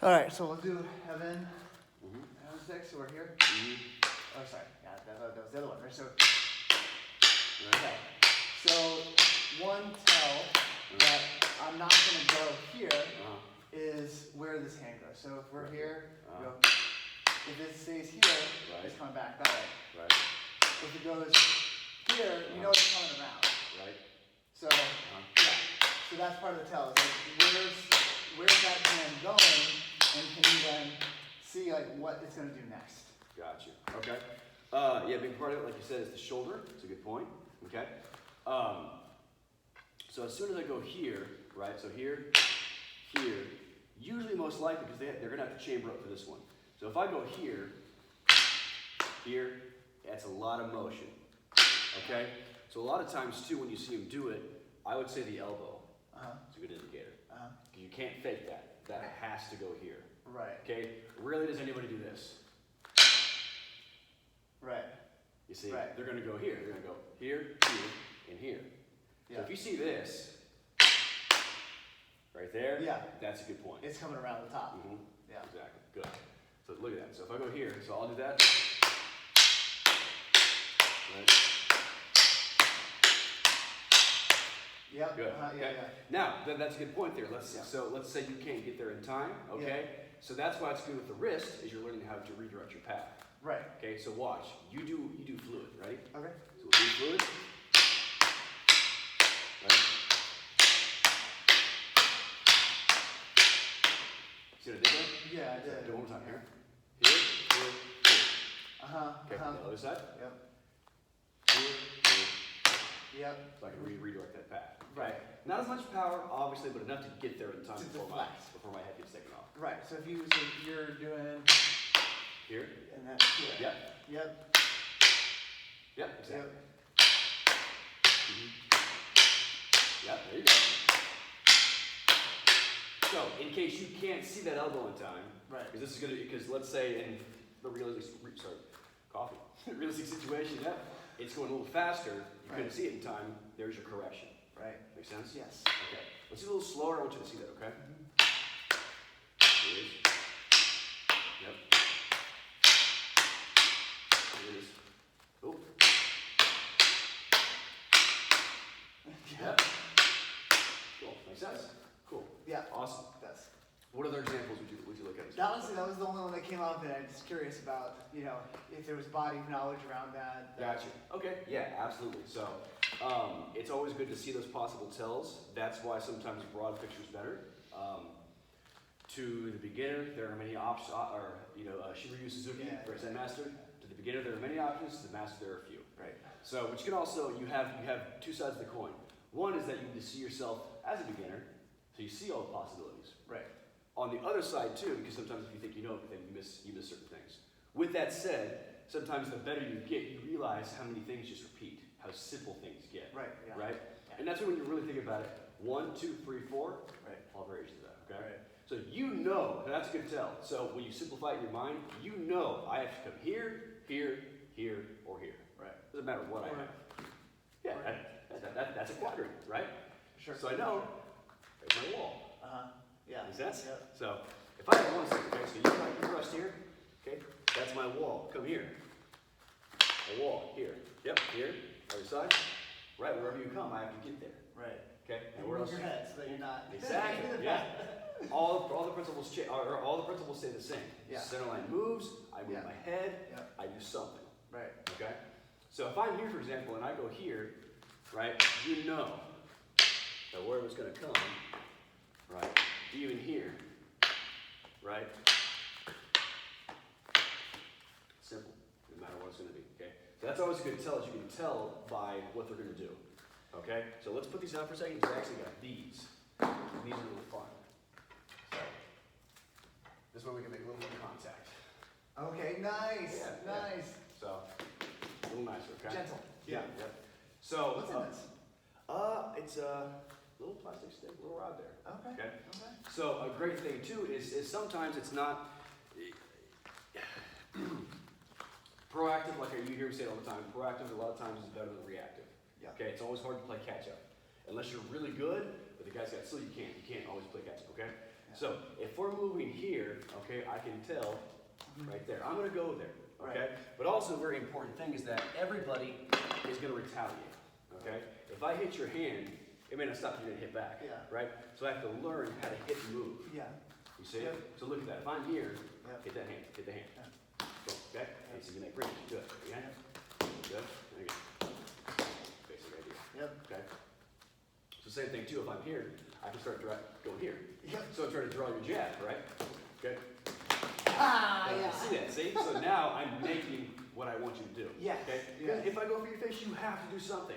All right, so we'll do Evan. Evan 6, so we're here. Oh, sorry. Yeah, that was the other one, right? So, okay. So, one tell that I'm not going to go here is where this hand goes. So, if we're here, we go. If it stays here, it's coming back that way. Right. If it goes here, you know it's coming around. Right. So, yeah. So that's part of the tell. Is like, where's that hand going, and can you then see like what it's going to do next? Got you. Okay. Yeah, a big part of it, like you said, is the shoulder. It's a good point. Okay. So as soon as I go here, right? So here, usually most likely because they're going to have to chamber up for this one. So if I go here, that's a lot of motion. Okay. So a lot of times too, when you see them do it, I would say the elbow. It's a good indicator. You can't fake that. That has to go here. Right. Okay. Rarely does anybody do this. Right. You see, right. They're going to go here. They're going to go here, and here. Yeah. So if you see this, right there, that's a good point. It's coming around the top. Yeah. Exactly. Good. So look at that. So if I go here, so I'll do that. Right. Yep. Good. Yeah. Now, that's a good point there. So let's say you can't get there in time. Okay. So that's why it's good with the wrist, is you're learning how to redirect your path. Right. Okay. So watch. You do fluid, right? Okay. So we'll do fluid. Right. See what I did there? Yeah, I did. Do it one more time. Here. Here. Okay. The other side. Yep. Here. Yep. So I can redirect that path. Right. Not as much power, obviously, but enough to get there in time before my head gets taken off. Right. So if you're doing Here. and that's here. Yep. Yep. Yep. Exactly. Yep. Yep. There you go. So, in case you can't see that elbow in time, Right. Because let's say in the realistic situation, it's going a little faster. You couldn't see it in time. There's your correction. Right. Make sense? Yes. Okay. Let's do a little slower. I want you to see that. Okay. Here it is. Yep. Here it is. Oh. Yep. Cool. Makes sense? Cool. Yeah. Awesome. It does. What other examples would you look at? That was the only one that came up, and I'm just curious about, if there was body knowledge around that. Gotcha. Okay. Yeah, absolutely. So, it's always good to see those possible tells. That's why sometimes a broad picture is better. To the beginner, there are many options. Shiryu Suzuki for Zen Master. To the beginner, there are many options. To the master, there are a few. Right. So, but you can also you have two sides of the coin. One is that you need to see yourself as a beginner, so you see all the possibilities. Right. On the other side too, because sometimes if you think you know everything, you miss certain things. With that said, sometimes the better you get, you realize how many things just repeat, how simple things get. Right. Yeah. Right? And that's when you really think about it. 1, 2, 3, 4. Right. All variations of that. Okay. Right. So and that's a good tell. So when you simplify it in your mind, I have to come here, or here. Right. Doesn't matter what I have. Yeah. That's a quadrant, right? Sure. So I know there's my wall. Yeah. Makes sense? Yep. So if I have one second, okay, so you rest here, okay? That's my wall. Come here. A wall here. Yep, here. Other side. Right, wherever you come, I have to get there. Right. Okay? And where else? Your head, so that you're not. Exactly. Yeah. All the principles stay the same. Yeah. Center line moves. I move my head. Yep. I do something. Right. Okay. So if I'm here, for example, and I go here, right? You know that where it's going to come, right? Even here, right? Simple, no matter what it's going to be, okay? So that's always a good tell, as you can tell by what they're going to do, okay? So let's put these out for a second. I actually got these. These are a little fun. So, this way we can make a little more contact. Okay, nice, Yeah, nice. So, a little nicer, okay? Gentle. Yeah. So, What's in this? It's a little plastic stick, little rod there. Okay. So a great thing too is sometimes it's not proactive, like you hear me say all the time. Proactive a lot of times is better than reactive. Yeah. Okay, it's always hard to play catch up. Unless you're really good, but the guy's got still you can't always play catch up, okay? Yeah. So if we're moving here, okay, I can tell right there. I'm gonna go there, okay? Right. But also a very important thing is that everybody is gonna retaliate, okay? If I hit your hand, it may not stop you to hit back, Yeah. right? So I have to learn how to hit and move. Yeah. You see? Yep. So look at that. If I'm here, Yep. hit that hand, hit the hand. Yeah. Boom, okay? And so you make range. Good. Again. Good. And again. Basic idea. Yep. Okay? So same thing too, if I'm here, I can start going here. Yep. So I'm trying to draw your jab, right? Okay? Ah, Now, yeah. See that, see? So now I'm making what I want you to do. Yes, Okay? yes. If I go for your face, you have to do something.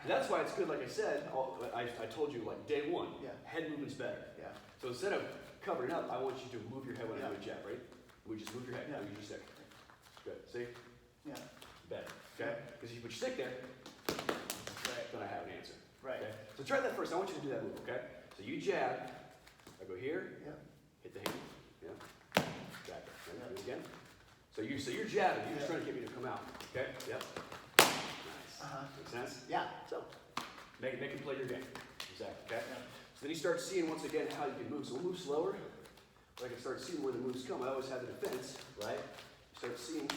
That's why it's good, like I said, I told you like day one, Yeah. head movement's better. Yeah. So instead of covering up, I want you to move your head when I do a Yeah. jab, right? We just move your head, Yeah. move your stick. Good, see? Yeah. Better, okay? Because if you put your stick there, Right. then I have an answer. Right. Okay? So try that first, I want you to do that move, okay? So you jab, I go here, Yep. hit the hand, yeah? Back there, okay? Do it again. So you're jabbing, you're just trying to get me to come out, okay? Yep. Nice. Uh-huh. Make sense? Yeah. So, make him play your game. Exactly, okay? Yeah. So then you start seeing, once again, how you can move. So we'll move slower. But I can start seeing where the moves come. I always have the defense, right? You start seeing.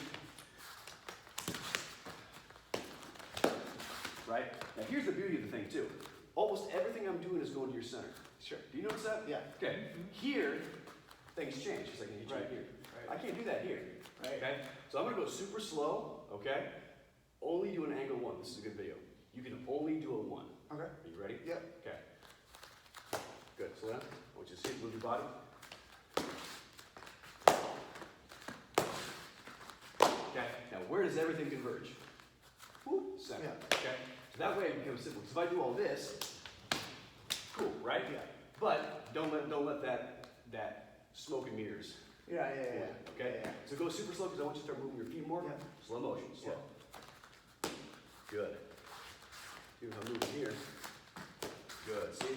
Right? Now here's the beauty of the thing, too. Almost everything I'm doing is going to your center. Sure. Do you notice that? Yeah. Okay. Here, things change, just like I hit you Right. here. Right. I can't do that here. Right. Okay? So I'm going to go super slow, okay? Only do an angle 1. This is a good video. You can only do a 1. Okay. Are you ready? Yep. Okay. Good. Slow down. I want you to see it. Move your body. Okay. Now, where does everything converge? Woo, center. Yeah. Okay. So that way it becomes simple. Because if I do all this, cool, right? Yeah. But don't let that smoke and mirrors. Yeah. Yeah. fool Yeah. you, Okay. Yeah. So go super slow because I want you to start moving your feet more. Yeah. Slow motion. Slow. Good. See if I'm moving here. Good. See?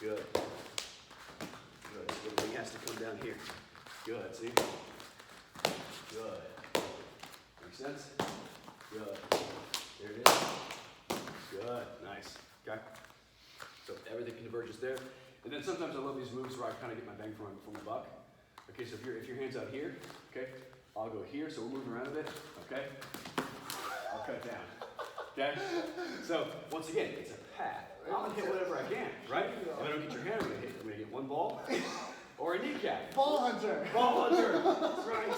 Good. Good. Everything has to come down here. Good. See? Good. Make sense? Good. There it is. Good. Nice. Okay. So everything converges there. And then sometimes I love these moves where I kind of get my bang for my buck. Okay, so if your hand's out here, okay, I'll go here, so we're moving around a bit, okay? I'll cut it down. Okay? So once again, it's a path. I'm gonna hit whatever I can, right? If I don't get your hand, I'm gonna get one ball or a kneecap. Ball hunter. Ball hunter. That's right.